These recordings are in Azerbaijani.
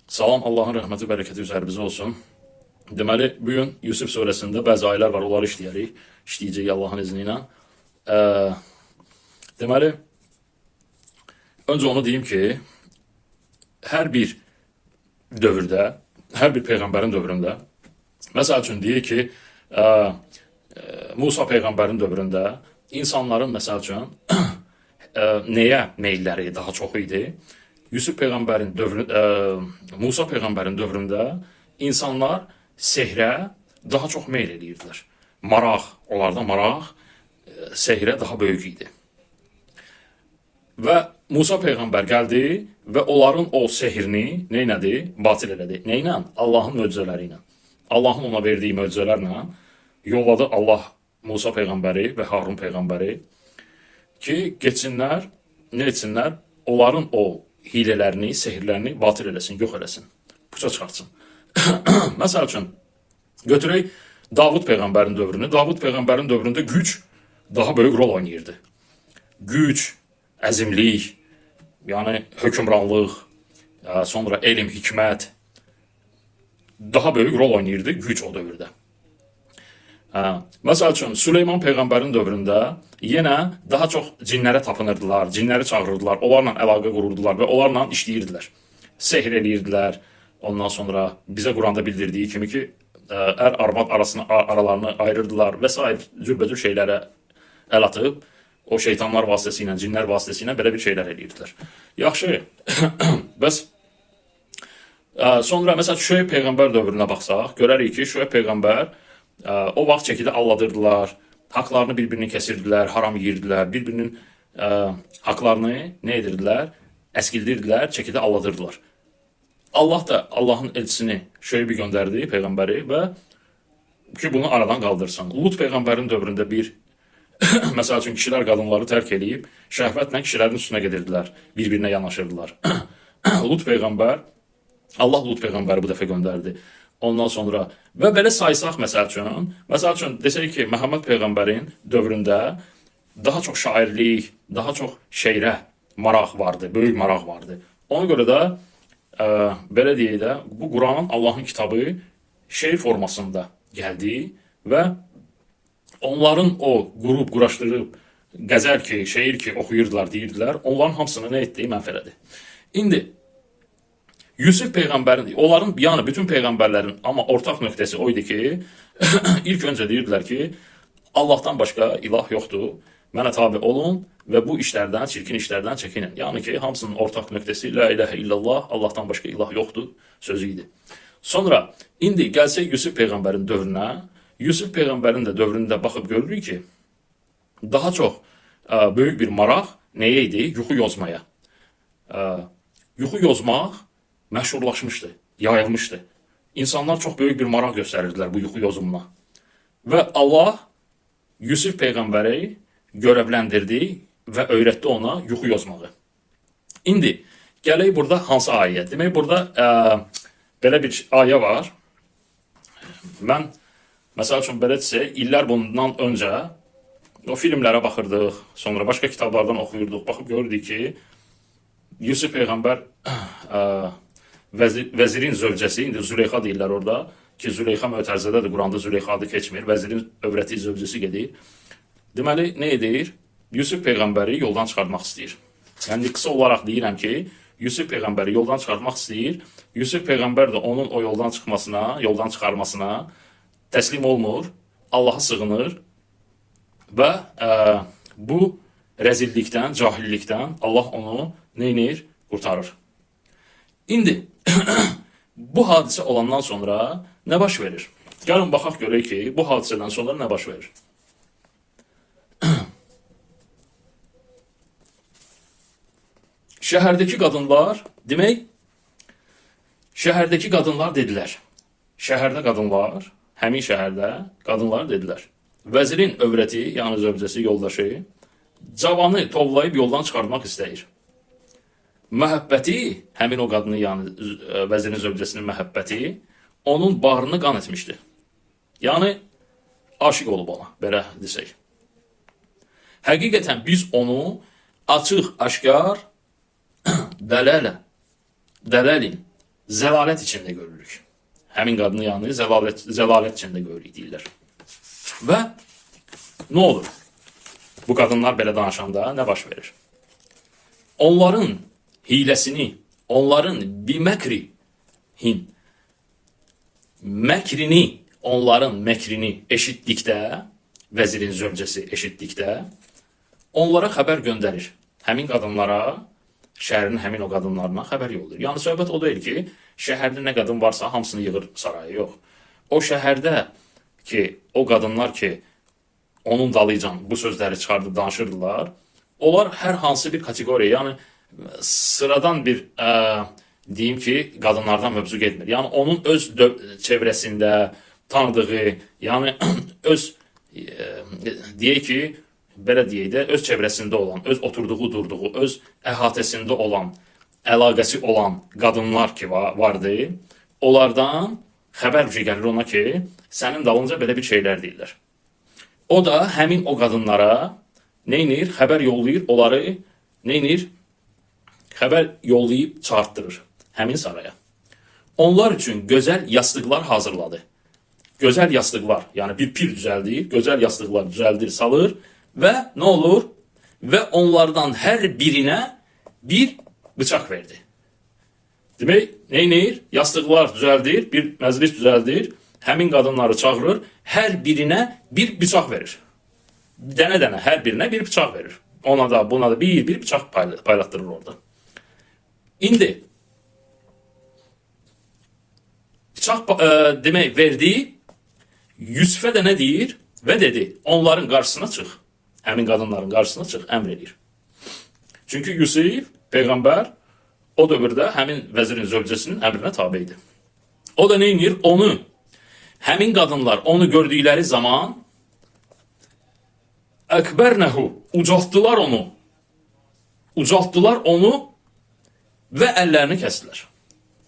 Salam, Allahın rəhməti, bərəkəti üzərimizə olsun. Deməli, bugün Yusuf surəsində bəzi ayələr var, onları işləyəcəyik Allahın izni ilə. Deməli, öncə onu deyim ki, hər bir dövrdə, hər bir peyğəmbərin dövründə, məsəl üçün deyir ki, Musa peyğəmbərin dövründə insanların, məsəl üçün, nəyə meylləri daha çox idi? Yusuf peyğəmbərin dövründə, Musa peyğəmbərin dövründə insanlar sehrə daha çox meyl edirdilər. Maraq, onlarda maraq, sehrə daha böyük idi. Və Musa peyğəmbər gəldi və onların o sehrini neynədi? Batil elədi. Neynə? Allahın möcüzələri ilə. Allahın ona verdiyi möcüzələrlə yolladı Allah Musa peyğəmbəri və Harun peyğəmbəri ki, geçsinlər, nə etsinlər? Onların o hilələrini, sehirlərini batil eləsin, yox eləsin, puça çıxartsın. Məsəl üçün, götürək Davud peyğəmbərin dövrünü. Davud peyğəmbərin dövründə güc daha böyük rol oynayırdı. Güc, əzimlik, yəni hökmranlıq, sonra elm, hikmət daha böyük rol oynayırdı güc o dövrdə. Məsəl üçün, Süleyman peyğəmbərin dövründə yenə daha çox cinlərə tapınırdılar, cinləri çağırırdılar, onlarla əlaqə qururdular və onlarla işləyirdilər. Sehr eləyirdilər. Ondan sonra bizə Quranda bildirdiyi kimi ki, ər-arvad aralarını ayırırdılar və s. cürbəcür şeylərə əl atıb, o şeytanlar vasitəsilə, cinlər vasitəsilə belə bir şeylər eləyirdilər. Yaxşı, bəs sonra məsələn Şüeyb peyğəmbər dövrünə baxsaq, görərik ki, Şüeyb peyğəmbər o vaxt çəkidə aldadırdılar, haqlarını bir-birini kəsirdilər, haram yeyirdilər, bir-birinin haqlarını nə edirdilər? Əskildirdilər, çəkidə aldadırdılar. Allah da Allahın elçisini Şüeybi göndərdi, peyğəmbəri və ki, bunu aradan qaldırsın. Lut peyğəmbərin dövründə bir, məsəl üçün kişilər qadınları tərk edib, şəhvətlə kişilərin üstünə gedirdilər, bir-birinə yanaşırdılar. Allah Lut peyğəmbəri bu dəfə göndərdi. Ondan sonra və belə saysaq məsəl üçün desək ki, Məhəmməd peyğəmbərin dövründə daha çox şairlik, daha çox şeirə maraq vardı, böyük maraq vardı. Ona görə də belə deyək də, bu Quran, Allahın kitabı şeir formasında gəldi və onların o qurub, quraşdırıb qəzəl ki, şeir ki oxuyurdular, deyirdilər, onların hamısını nə etdi? Mənfələdi. İndi Yusuf peyğəmbərin, onların yəni bütün peyğəmbərlərin amma ortaq nöqtəsi o idi ki, ilk öncə deyirdilər ki, Allahdan başqa ilah yoxdur, mənə tabi olun və bu işlərdən, çirkin işlərdən çəkinin. Yəni ki, hamısının ortaq nöqtəsi la ilahə illallah, Allahdan başqa ilah yoxdur sözü idi. Sonra indi gəlsək Yusuf peyğəmbərin dövrünə, Yusuf peyğəmbərin də dövründə baxıb görürük ki, daha çox böyük bir maraq nəyə idi? Yuxu yozmaya. Yuxu yozmaq məşhurlaşmışdı, yayılmışdı. İnsanlar çox böyük bir maraq göstərirdilər bu yuxu yozumuna. Və Allah Yusuf peyğəmbəri görevləndirdi və öyrətdi ona yuxu yozmağı. İndi gələk burada hansı ayə? Demək burada belə bir ayə var. Mən məsəl üçün belə desək, illər bundan öncə o filmlərə baxırdıq, sonra başqa kitablardan oxuyurduq, baxıb görürdük ki, Yusuf peyğəmbər vəzirin zövcəsi, indi Züleyxa deyirlər orada ki, Züleyxa mötərizədədir, Quranda Züleyxa adı keçmir, vəzirin övrəti zövcəsi gedir. Deməli, nə edir? Yusuf peyğəmbəri yoldan çıxartmaq istəyir. Yəni, qısa olaraq deyirəm ki, Yusuf peyğəmbəri yoldan çıxartmaq istəyir. Yusuf peyğəmbər də onun o yoldan çıxarmasına təslim olmur, Allaha sığınır və bu rəzillikdən, cahillikdən Allah onu neynir? Qurtarır. İndi bu hadisə olandan sonra nə baş verir? Gəlin baxaq görək ki, bu hadisədən sonra nə baş verir? Şəhərdəki qadınlar, demək, şəhərdəki qadınlar dedilər. Şəhərdə qadınlar, həmin şəhərdə qadınlar dedilər. Vəzirin övrəti, yəni zövcəsi, yoldaşı, cavanı tovlayıb yoldan çıxartmaq istəyir. Məhəbbəti, həmin o qadının, yəni vəzirin zövcəsinin məhəbbəti onun barını qan etmişdi. Yəni, aşıq olub ona, belə desək. Həqiqətən biz onu açıq, aşkar dələlin zəlalət içində görürük. Həmin qadını yəni zəlalət içində görürük deyirlər. Və nə olur? Bu qadınlar belə danışanda nə baş verir? Onların hiləsini, onların onların məkrini eşitdikdə, vəzirin zövcəsi eşitdikdə, onlara xəbər göndərir. Həmin qadınlara, şəhərin həmin o qadınlarına xəbər yollayır. Yəni söhbət o deyil ki, şəhərdə nə qadın varsa hamısını yığır saraya, yox. O şəhərdə ki, o qadınlar ki, onun dalıcan bu sözləri çıxardıb danışırdılar, onlar hər hansı bir kateqoriya, yəni sıradan bir deyim ki, qadınlardan mövzu getmir. Yəni onun öz çevrəsində tanıdığı, yəni öz deyək ki, belə deyək də, öz çevrəsində olan, öz oturduğu, durduğu, öz əhatəsində olan, əlaqəsi olan qadınlar ki vardı, onlardan xəbər gəlir ona ki, sənin dalınca belə bir şeylər deyirlər. O da həmin o qadınlara neynir? Xəbər yollayır, onları neynir? Xəbər yollayıb çağırtdırır həmin saraya. Onlar üçün gözəl yastıqlar hazırladı. Gözəl yastıqlar, yəni bir pir düzəldir, gözəl yastıqlar düzəldir, salır və nə olur? Və onlardan hər birinə bir bıçaq verdi. Demək, neynir? Yastıqlar düzəldir, bir məclis düzəldir, həmin qadınları çağırır, hər birinə bir bıçaq verir. Dənə-dənə hər birinə bir bıçaq verir. Ona da, buna da bir bıçaq paylatdırır orada. İndi bıçaq demək verdi, Yusufə də nə deyir? Və dedi, onların qarşısına çıx. Həmin qadınların qarşısına çıx, əmr edir. Çünki Yusuf, Peyğəmbər, o dövrdə həmin vəzirin zövcəsinin əmrinə tabi idi. O da neynir? Onu, həmin qadınlar onu gördükləri zaman əkbərnəhu, ucaltdılar onu və əllərini kəsdilər.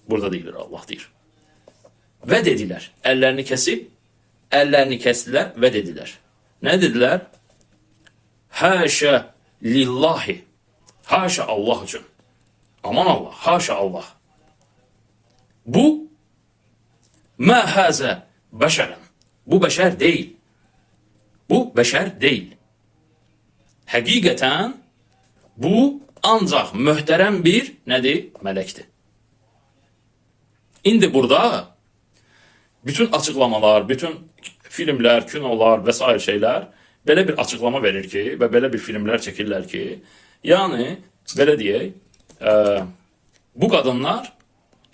Burada deyilir, Allah deyir. Və dedilər, əllərini kəsdilər və dedilər. Nə dedilər? Həşə lillahi, haşa Allah üçün. Aman Allah, haşa Allah. Bu, mə həzə bəşərən. Bu bəşər deyil. Bu bəşər deyil. Həqiqətən, bu ancaq möhtərəm bir, nədir? Mələkdir. İndi burada bütün açıqlamalar, bütün filmlər, kinolar və s. şeylər belə bir açıqlama verir ki, və belə bir filmlər çəkirlər ki, yəni, belə deyək, bu qadınlar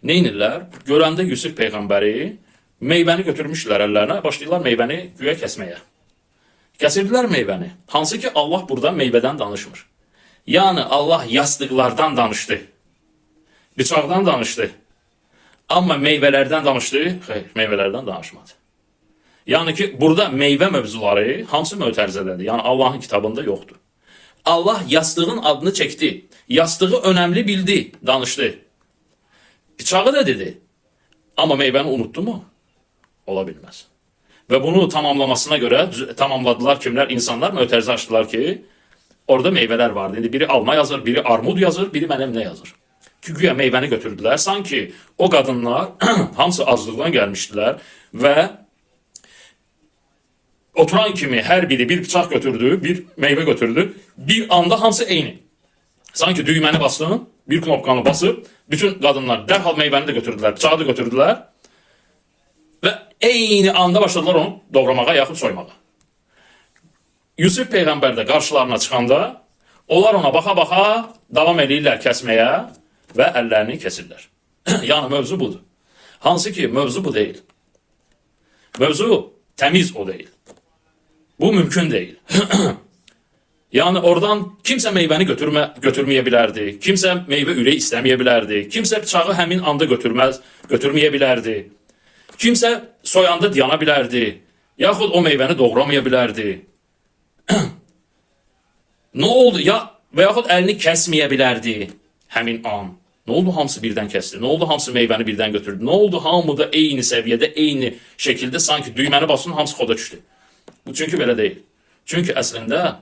neynirlər? Görəndə Yusuf Peyğəmbəri meyvəni götürmüşlər əllərinə, başlayırlar meyvəni güya kəsməyə. Kəsirdilər meyvəni. Hansı ki, Allah burada meyvədən danışmır. Yəni, Allah yastıqlardan danışdı. Bıçaqdan danışdı. Amma meyvələrdən danışdı. Xeyr, meyvələrdən danışmadı. Yəni ki, burada meyvə mövzuları hamısı mötərizədədir. Yəni, Allahın kitabında yoxdur. Allah yastığın adını çəkdi. Yastığı önəmli bildi, danışdı. Bıçağı da dedi. Amma meyvəni unutdu mu? Ola bilməz. Və bunu tamamlamasına görə tamamladılar kimlər? İnsanlar mötərizə açdılar ki, orada meyvələr vardı. İndi biri alma yazır, biri armud yazır, biri mənim nə yazır. Güya meyvəni götürdülər. Sanki o qadınlar hamısı aclıqdan gəlmişdilər və oturan kimi hər biri bir bıçaq götürdü, bir meyvə götürdü. Bir anda hamısı eyni. Sanki düyməni basdın, bir knopkanı basıb, bütün qadınlar dərhal meyvəni də götürdülər, bıçağı da götürdülər və eyni anda başladılar onu doğramağa, yaxud soymağa. Yusuf Peyğəmbər də qarşılarına çıxanda, onlar ona baxa-baxa davam edirlər kəsməyə və əllərini kəsirlər. Yəni, mövzu budur. Hansı ki, mövzu bu deyil. Mövzu təmiz o deyil. Bu mümkün deyil. Yəni, oradan kimsə meyvəni götürməyə bilərdi, kimsə meyvə ürək istəməyə bilərdi, kimsə bıçağı həmin anda götürməyə bilərdi, kimsə soyanda diyana bilərdi, yaxud o meyvəni doğramaya bilərdi. Nə oldu? Və yaxud əlini kəsməyə bilərdi həmin an. Nə oldu? Hamısı birdən kəsdi. Nə oldu? Hamısı meyvəni birdən götürdü. Nə oldu? Hamı da eyni səviyyədə, eyni şəkildə sanki düyməni basın, hamısı xoda düşdü. Bu çünki belə deyil. Çünki əslində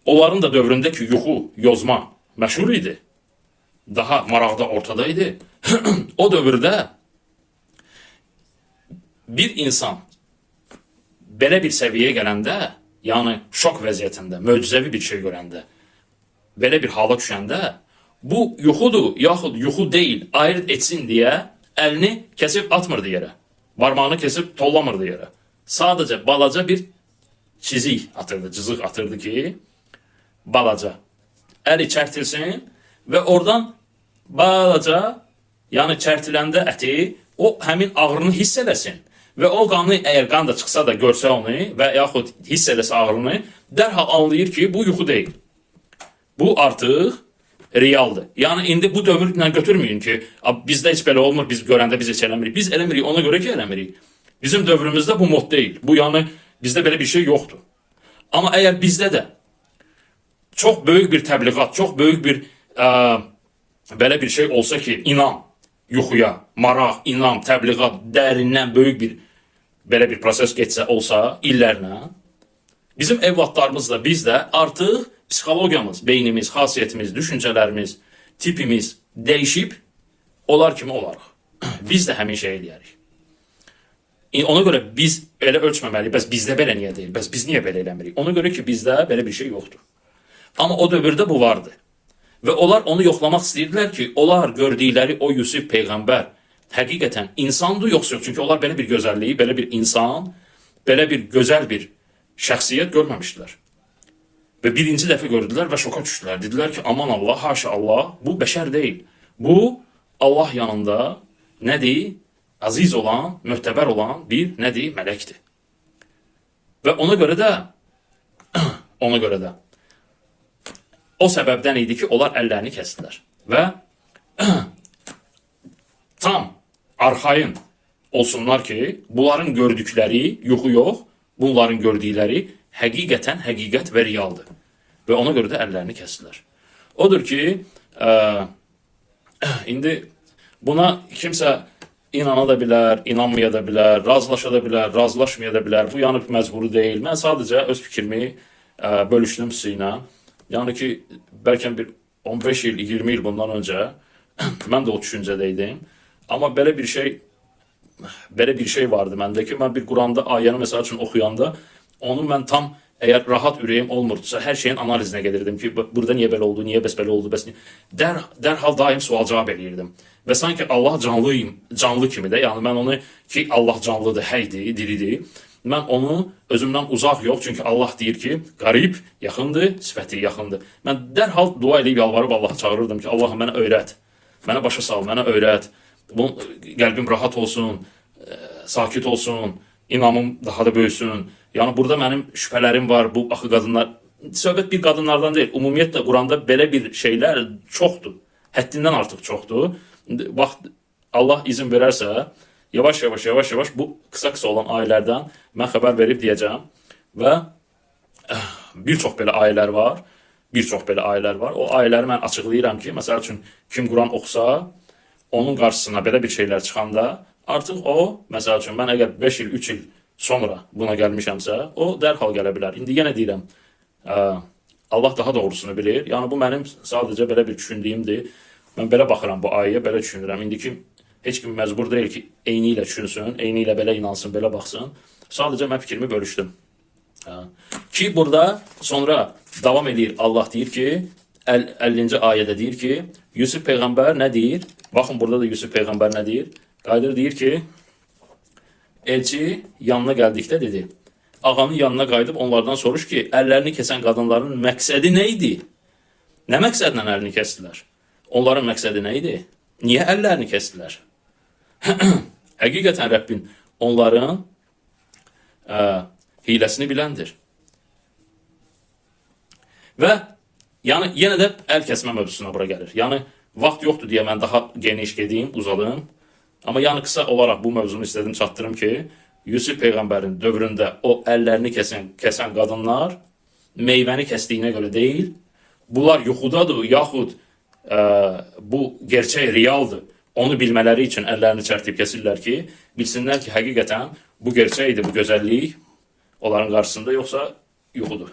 onların da dövründə ki, yuxu, yozma məşhur idi. daha maraqda ortadaydı. O dövrdə bir insan belə bir səviyyəyə gələndə, yəni şok vəziyyətində, möcüzəvi bir şey görəndə, belə bir hala düşəndə, bu yuxudur, yaxud yuxu deyil, ayırt etsin deyə əlini kəsib atmırdı yerə. Barmağını kesib tollamırdı yerə. Sadəcə balaca bir çizik atırdı, cızıq atırdı ki, balaca. Əli çərtilsin və oradan balaca, yəni çərtiləndə əti, o həmin ağrını hiss eləsin. Və o qanı, əgər qan da çıxsa da görsə onu və yaxud hiss eləsə ağrını, dərhal anlayır ki, bu yuxu deyil. Bu artıq realdır. Yəni indi bu dövrlə götürməyin ki, bizdə heç belə olmur, biz görəndə biz heç eləmirik. Biz eləmirik ona görə ki, eləmirik. Bizim dövrümüzdə bu mod deyil. Bu yəni bizdə belə bir şey yoxdur. Amma əgər bizdə də çox böyük bir təbliğat, çox böyük bir belə bir şey olsa ki, inan yuxuya, maraq, inam, təbliğat, dərindən böyük bir belə bir proses getsə olsa illərlə, bizim evlatlarımız da biz də artıq psixologiyamız, beynimiz, xasiyyətimiz, düşüncələrimiz, tipimiz dəyişib onlar kimi olarıq. Biz də həmin şey eləyərik. Ona görə biz elə ölçməməliyik, bəs bizdə belə niyə deyil, bəs biz niyə belə eləmirik? Ona görə ki, bizdə belə bir şey yoxdur. Amma o dövrdə bu vardı. Və onlar onu yoxlamaq istəyirdilər ki, onlar gördükləri o Yusuf Peyğəmbər həqiqətən insandır yoxsa yox? Çünki onlar belə bir gözəlliyi, belə bir insan, belə bir gözəl bir şəxsiyyət görməmişdilər. Və birinci dəfə gördülər və şoka düşdülər. Dedilər ki, aman Allah, haşa Allah, bu bəşər deyil. Bu Allah yanında nədir? Aziz olan, möhtəbər olan bir nədir? Mələkdir. Və ona görə də o səbəbdən idi ki, onlar əllərini kəsdilər. Və tam arxayın olsunlar ki, bunların gördükləri yuxu yox, bunların gördükləri həqiqətən həqiqət və realdır. Və ona görə də əllərini kəsdilər. Odur ki, indi buna kimsə inana da bilər, inanmaya da bilər, razılaşa da bilər, razılaşmaya da bilər. Bu yəni məcburi deyil. Mən sadəcə öz fikrimi bölüşdüm sizinlə. Yəni ki, bəlkə bir 15 il, 20 il bundan öncə mən də o düşüncədə idim. Amma belə bir şey vardı məndə ki, mən bir Quranda ayəni məsəl üçün oxuyanda, onu mən tam əgər rahat ürəyim olmurdusa, hər şeyin analizinə gedirdim ki, burada niyə belə oldu, niyə bəs belə oldu, bəs niyə? Dərhal daim sual-cavab eləyirdim. Və sanki Allah canlı kimi də, yəni mən onu ki, Allah canlıdır, həydir, diridir. Mən onu özümdən uzaq yox, çünki Allah deyir ki, qarib, yaxındır, sifəti yaxındır. Mən dərhal dua edib yalvarıb Allah'a çağırırdım ki, Allah'ım mənə öyrət, mənə başa sal, mənə öyrət, qəlbim rahat olsun, sakit olsun, inamım daha da böyüsün. Yəni burada mənim şübhələrim var, bu axı qadınlar, söhbət bir qadınlardan deyil, ümumiyyətlə Quranda belə bir şeylər çoxdur, həddindən artıq çoxdur. Vaxt Allah izin verərsə, yavaş-yavaş bu qısa olan ayələrdən mən xəbər verib deyəcəm və bir çox belə ayələr var, O ayələri mən açıqlayıram ki, məsəl üçün kim Quran oxusa, onun qarşısına belə bir şeylər çıxanda, artıq o, məsəl üçün mən əgər 5 il, 3 il sonra buna gəlmişəmsə, o dərhal gələ bilər. İndi yenə deyirəm, Allah daha doğrusunu bilir. Yəni bu mənim sadəcə belə bir düşündüyümdür. Mən belə baxıram bu ayəyə, belə düşünürəm. İndiki heç kim məcbur deyil ki, eyni ilə düşünsün, eyni ilə belə inansın, belə baxsın. Sadəcə mən fikrimi bölüşdüm. Ki burada sonra davam edir. Allah deyir ki, 50-ci ayədə deyir ki, Yusuf Peyğəmbər nə deyir? Baxın burada da Yusuf Peyğəmbər nə deyir? Qayıdır deyir ki, elçi yanına gəldikdə dedi, ağanın yanına qayıdıb onlardan soruş ki, əllərini kəsən qadınların məqsədi nə idi? Nə məqsədlə əlini kəsdilər? Onların məqsədi nə idi? Niyə əllərini kəsdilər? Həqiqətən Rəbbin onların hiləsini biləndir. Və yəni yenə də əl kəsmə mövzusuna bura gəlir. Yəni vaxt yoxdur deyə mən daha geniş gedeyim, uzadım. Amma yəni qısa olaraq bu mövzunu istədim çatdırım ki, Yusuf Peyğəmbərin dövründə o əllərini kəsən qadınlar meyvəni kəsdiyinə görə deyil, bunlar yuxudadır, yaxud bu gerçək realdır. Onu bilmələri üçün əllərini çərtib kəsirlər ki, bilsinlər ki, həqiqətən bu gerçəkdir, bu gözəllik onların qarşısında, yoxsa yuxudur.